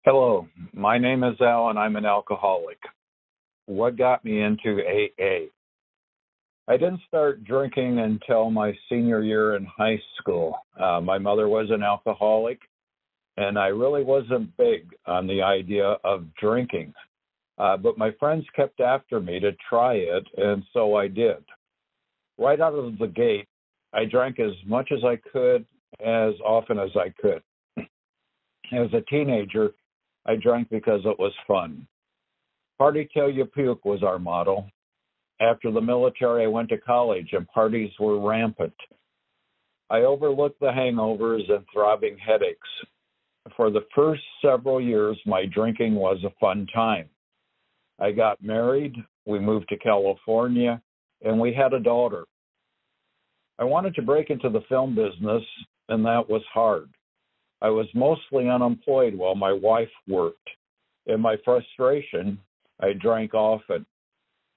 Hello, my name is Al and I'm an alcoholic. What got me into AA? I didn't start drinking until my senior year in high school. My mother was an alcoholic and I really wasn't big on the idea of drinking. But my friends kept after me to try it, and so I did. Right out of the gate, I drank as much as I could, as often as I could. As a teenager, I drank because it was fun. Party till you puke was our motto. After the military, I went to college and parties were rampant. I overlooked the hangovers and throbbing headaches. For the first several years, my drinking was a fun time. I got married, we moved to California, and we had a daughter. I wanted to break into the film business, and that was hard. I was mostly unemployed while my wife worked. In my frustration, I drank often.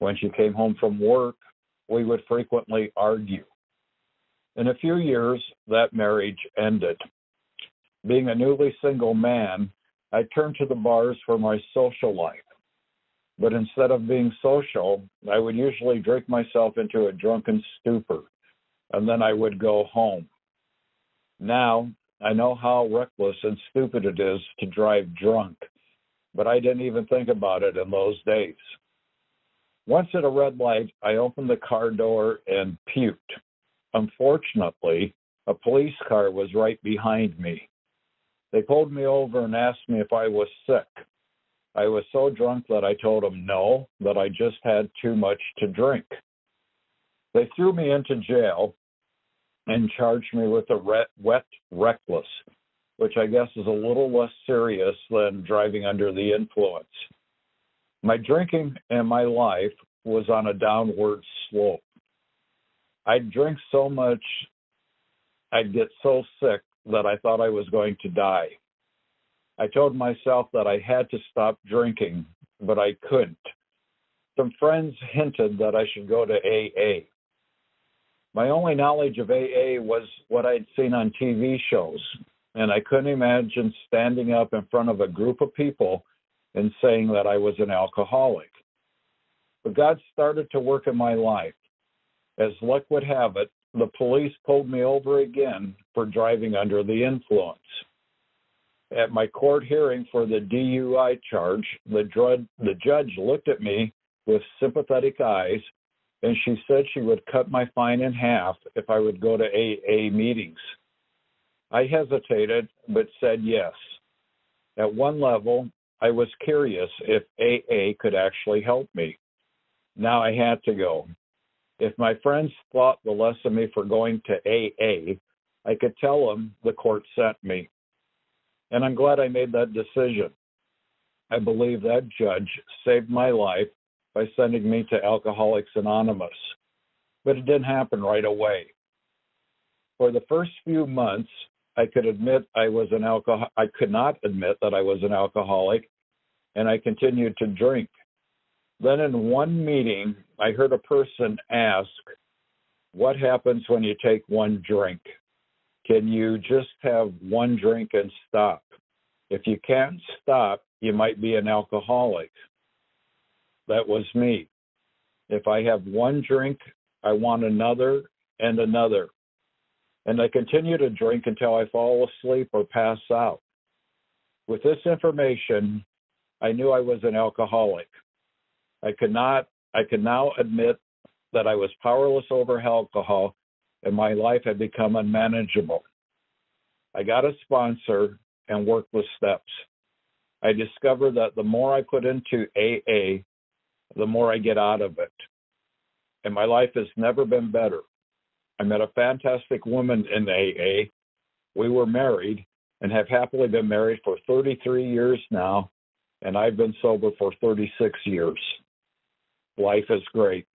When she came home from work, we would frequently argue. In a few years, that marriage ended. Being a newly single man, I turned to the bars for my social life. But instead of being social, I would usually drink myself into a drunken stupor, and then I would go home. Now, I know how reckless and stupid it is to drive drunk, but I didn't even think about it in those days. Once at a red light, I opened the car door and puked. Unfortunately, a police car was right behind me. They pulled me over and asked me if I was sick. I was so drunk that I told them no, that I just had too much to drink. They threw me into jail and charged me with a wet reckless, which I guess is a little less serious than driving under the influence. My drinking and my life was on a downward slope. I'd drink so much, I'd get so sick that I thought I was going to die. I told myself that I had to stop drinking, but I couldn't. Some friends hinted that I should go to AA. My only knowledge of AA was what I'd seen on TV shows, and I couldn't imagine standing up in front of a group of people and saying that I was an alcoholic. But God started to work in my life. As luck would have it, the police pulled me over again for driving under the influence. At my court hearing for the DUI charge, the judge looked at me with sympathetic eyes, and she said she would cut my fine in half if I would go to AA meetings. I hesitated, but said yes. At one level, I was curious if AA could actually help me. Now I had to go. If my friends thought the less of me for going to AA, I could tell them the court sent me. And I'm glad I made that decision. I believe that judge saved my life by sending me to Alcoholics Anonymous. But it didn't happen right away. For the first few months, I could not admit that I was an alcoholic, and I continued to drink. Then in one meeting, I heard a person ask, "What happens when you take one drink? Can you just have one drink and stop? If you can't stop, you might be an alcoholic." That was me. If I have one drink, I want another and another. And I continue to drink until I fall asleep or pass out. With this information, I knew I was an alcoholic. I could now admit that I was powerless over alcohol and my life had become unmanageable. I got a sponsor and worked with steps. I discovered that the more I put into AA, the more I get out of it. And my life has never been better. I met a fantastic woman in AA. We were married and have happily been married for 33 years now, and I've been sober for 36 years. Life is great.